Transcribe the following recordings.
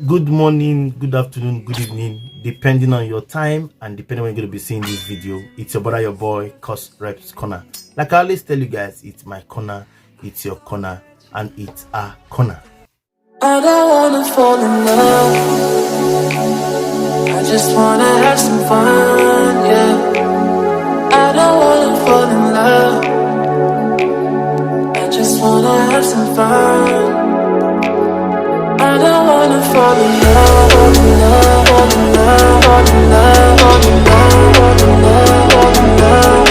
Good morning, good afternoon, good evening, depending on your time and depending on when you're going to be seeing this video. It's your brother, your boy, courserepscorner. Like I always tell you guys, it's my corner, it's your corner, and it's our corner. I don't wanna fall in love. I just wanna have some fun, yeah. I don't wanna fall in love. I just wanna have some fun. I don't wanna fall in love, fall in love, fall in love, fall in love, fall in love, fall in love, fall in love.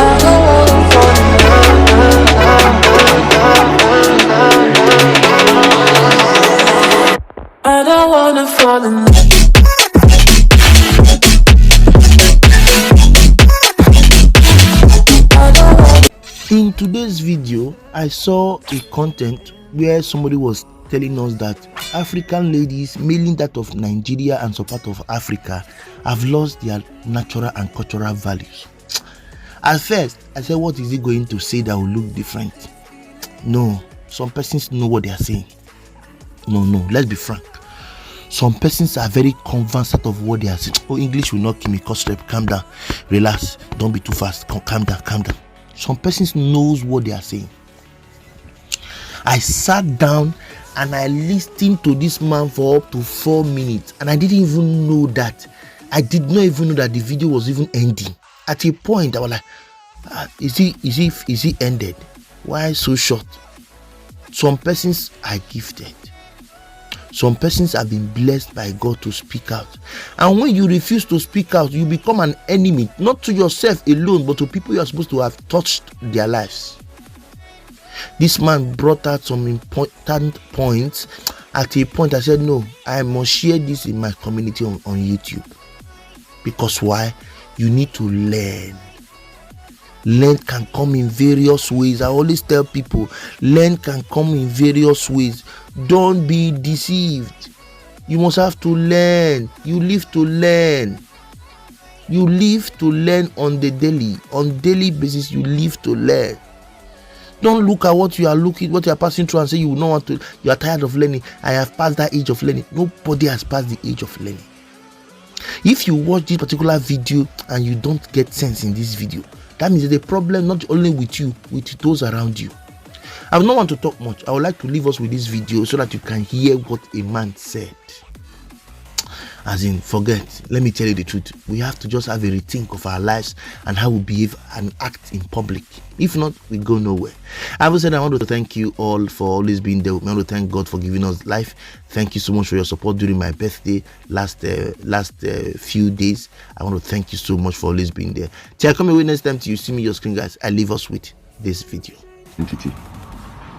I don't wanna fall in love. I don't wanna fall in love. In today's video, I saw a content where somebody was telling us that African ladies, mainly that of Nigeria and some part of Africa, have lost their natural and cultural values. At first, I said, what is he going to say that will look different? No, some persons know what they are saying. No, let's be frank. Some persons are very conversant of what they are saying. Oh, English will not kill me. Calm down, relax, don't be too fast. Calm down. Some persons knows what they are saying. I sat down and I listened to this man for up to 4 minutes, and I did not even know that the video was even ending. At a point, I was like, is he ended? Why so short? Some persons are gifted. Some persons have been blessed by God to speak out. And when you refuse to speak out, you become an enemy, not to yourself alone, but to people you are supposed to have touched their lives. This man brought out some important points. At a point, I said, no, I must share this in my community on YouTube. Because why? You need to learn. Learn can come in various ways. I always tell people, learn can come in various ways. Don't be deceived. You must have to learn. You live to learn. You live to learn on daily basis. You live to learn. Don't look at what you are passing through and say you are tired of learning. I have passed that age of learning. Nobody has passed the age of learning. If you watch this particular video and you don't get sense in this video, that means there's a problem not only with you, with those around you. I don't want to talk much. I would like to leave us with this video so that you can hear what a man said. As in, forget, let me tell you the truth. We have to just have a rethink of our lives and how we behave and act in public. If not, we go nowhere. I will say I want to thank you all for always being there. I want to thank God for giving us life. Thank you so much for your support during my birthday last few days. I want to thank you so much for always being there. Till I come away next time, till you see me your screen, guys, I leave us with this video.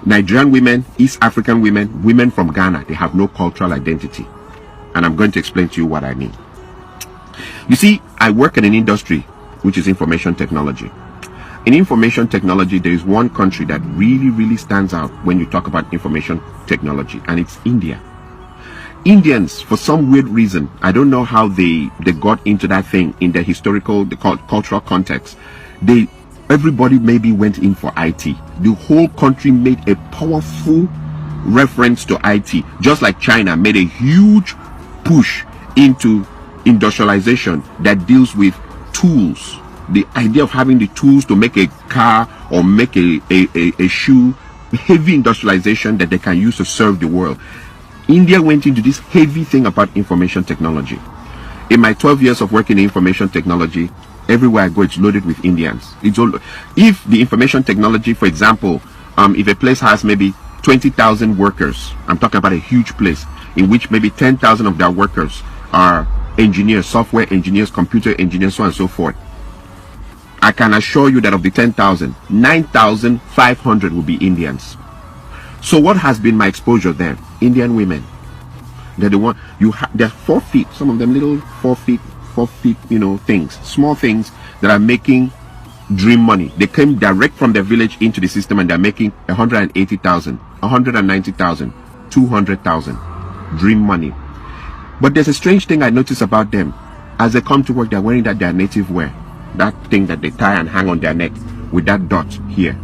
Nigerian women, East African women, women from Ghana, they have no cultural identity. And I'm going to explain to you what I mean. You see, I work in an industry which is information technology. In information technology, there is one country that really stands out when you talk about information technology, and it's India. Indians, for some weird reason, I don't know how they got into that thing in the cultural context. Everybody maybe went in for IT. The whole country made a powerful reference to IT, just like China made a huge push into industrialization that deals with tools. The idea of having the tools to make a car or make a shoe, heavy industrialization that they can use to serve the world. India went into this heavy thing about information technology. In my 12 years of working in information technology, everywhere I go, it's loaded with Indians. If the information technology, for example, if a place has maybe 20,000 workers, I'm talking about a huge place, in which maybe 10,000 of their workers are engineers, software engineers, computer engineers, so on and so forth. I can assure you that of the 10,000, 9,500 will be Indians. So what has been my exposure there? Indian women. They're the one, they're 4 feet, some of them little 4 feet, things, small things that are making dream money. They came direct from their village into the system and they're making 180,000, 190,000, 200,000 dream money. But there's a strange thing I notice about them. As they come to work, they're wearing their native wear, that thing that they tie and hang on their neck with that dot here.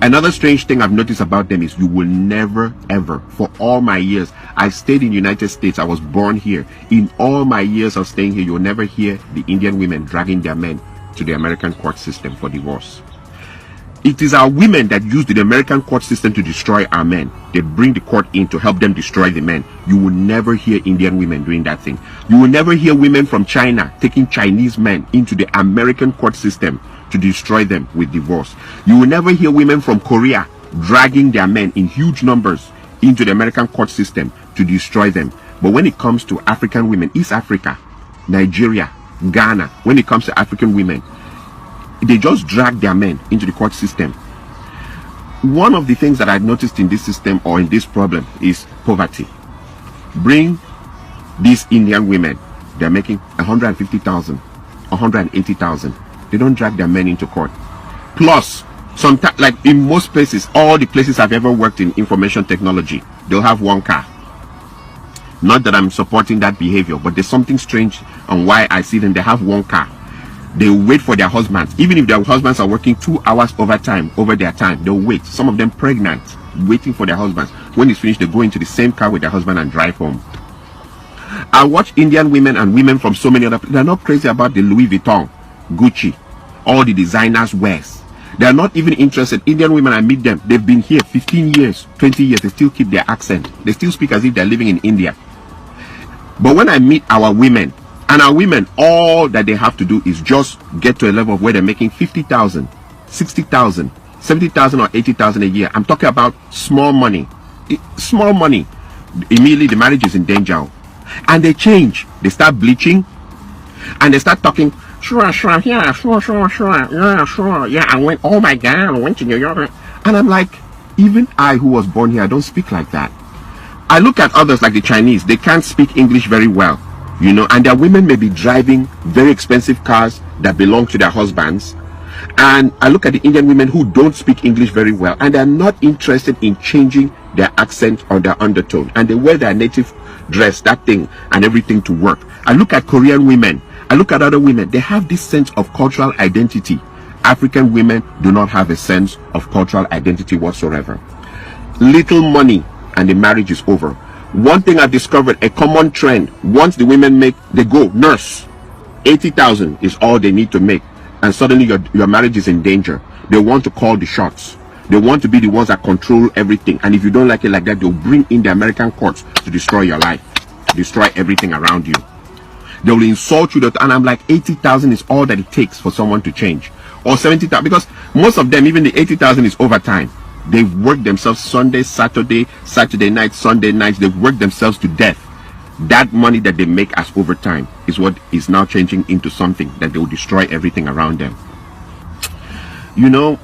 Another strange thing I've noticed about them is you will never ever, for all my years, I stayed in the United States, I was born here. In all my years of staying here, you'll never hear the Indian women dragging their men to the American court system for divorce. It is our women that use the American court system to destroy our men. They bring the court in to help them destroy the men. You will never hear Indian women doing that thing. You will never hear women from China taking Chinese men into the American court system to destroy them with divorce. You will never hear women from Korea dragging their men in huge numbers into the American court system to destroy them. But when it comes to African women, East Africa, Nigeria, Ghana, when it comes to African women, they just drag their men into the court system. One of the things that I noticed in this system or in this problem is poverty. Bring these Indian women, they're making 150,000, 180,000. They don't drag their men into court. Plus, sometimes, like in most places, all the places I've ever worked in information technology, they'll have one car. Not that I'm supporting that behavior, but there's something strange on why I see them. They have one car. They wait for their husbands. Even if their husbands are working 2 hours overtime over their time, they'll wait. Some of them pregnant, waiting for their husbands. When it's finished, they go into the same car with their husband and drive home. I watch Indian women and women from so many other places. They're not crazy about the Louis Vuitton, Gucci, all the designers wears. They're not even interested. Indian women, I meet them, they've been here 15 years, 20 years, they still keep their accent. They still speak as if they're living in India. But when I meet our women, and our women, all that they have to do is just get to a level where they're making 50,000, 60,000, 70,000 or 80,000 a year. I'm talking about small money. Small money. Immediately the marriage is in danger. And they change. They start bleaching. And they start talking, sure, yeah, sure, yeah, I went, oh my God, I went to New York. And I'm like, even I who was born here, I don't speak like that. I look at others like the Chinese, they can't speak English very well, you know, and their women may be driving very expensive cars that belong to their husbands. And I look at the Indian women who don't speak English very well, and they're not interested in changing their accent or their undertone, and they wear their native dress, that thing and everything to work. I look at Korean women, I look at other women, they have this sense of cultural identity. African women do not have a sense of cultural identity whatsoever. Little money and the marriage is over. One thing I've discovered, a common trend, once the women make, they go nurse, 80,000 is all they need to make, and suddenly your marriage is in danger. They want to call the shots. They want to be the ones that control everything, and if you don't like it like that, they'll bring in the American courts to destroy your life, destroy everything around you. They will insult you, and I'm like, 80,000 is all that it takes for someone to change, or 70,000, because most of them, even the 80,000 is overtime. They've worked themselves Sunday, Saturday, Saturday night, Sunday nights. They've worked themselves to death. That money that they make as overtime is what is now changing into something that they will destroy everything around them. You know,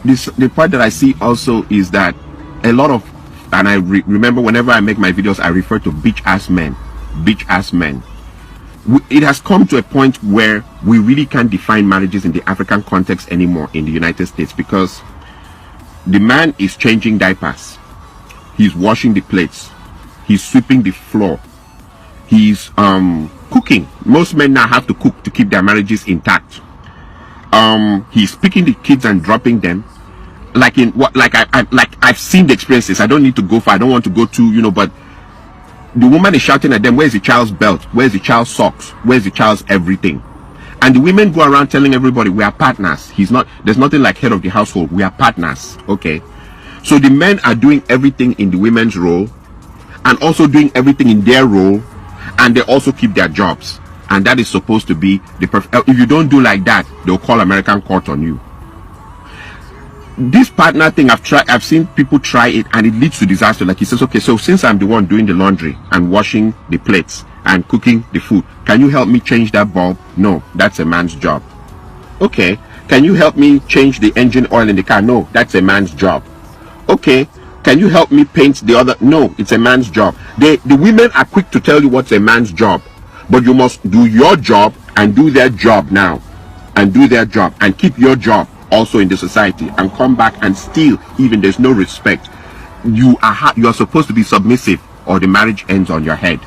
the part that I see also is that a lot of, and I remember whenever I make my videos, I refer to bitch ass men. Bitch ass men. It has come to a point where we really can't define marriages in the African context anymore in the United States, because the man is changing diapers, he's washing the plates, he's sweeping the floor, he's cooking. Most men now have to cook to keep their marriages intact. He's picking the kids and dropping them. Like in what, like I've seen the experiences. I don't need to go far, I don't want to go too, you know, but the woman is shouting at them, where's the child's belt, where's the child's socks, where's the child's everything? And the women go around telling everybody, we are partners. There's nothing like head of the household, we are partners. Okay, so the men are doing everything in the women's role and also doing everything in their role, and they also keep their jobs, and that is supposed to be the perfect. If you don't do like that, they'll call American court on you. This partner thing, I've seen people try it, and it leads to disaster. Like he says, okay, so since I'm the one doing the laundry and washing the plates and cooking the food, can you help me change that bulb? No, that's a man's job. Okay, can you help me change the engine oil in the car? No, that's a man's job. Okay, can you help me paint the other? No, it's a man's job. The women are quick to tell you what's a man's job, but you must do your job and do their job now, and do their job and keep your job also in the society, and come back and still, even there's no respect, you are supposed to be submissive, or the marriage ends on your head.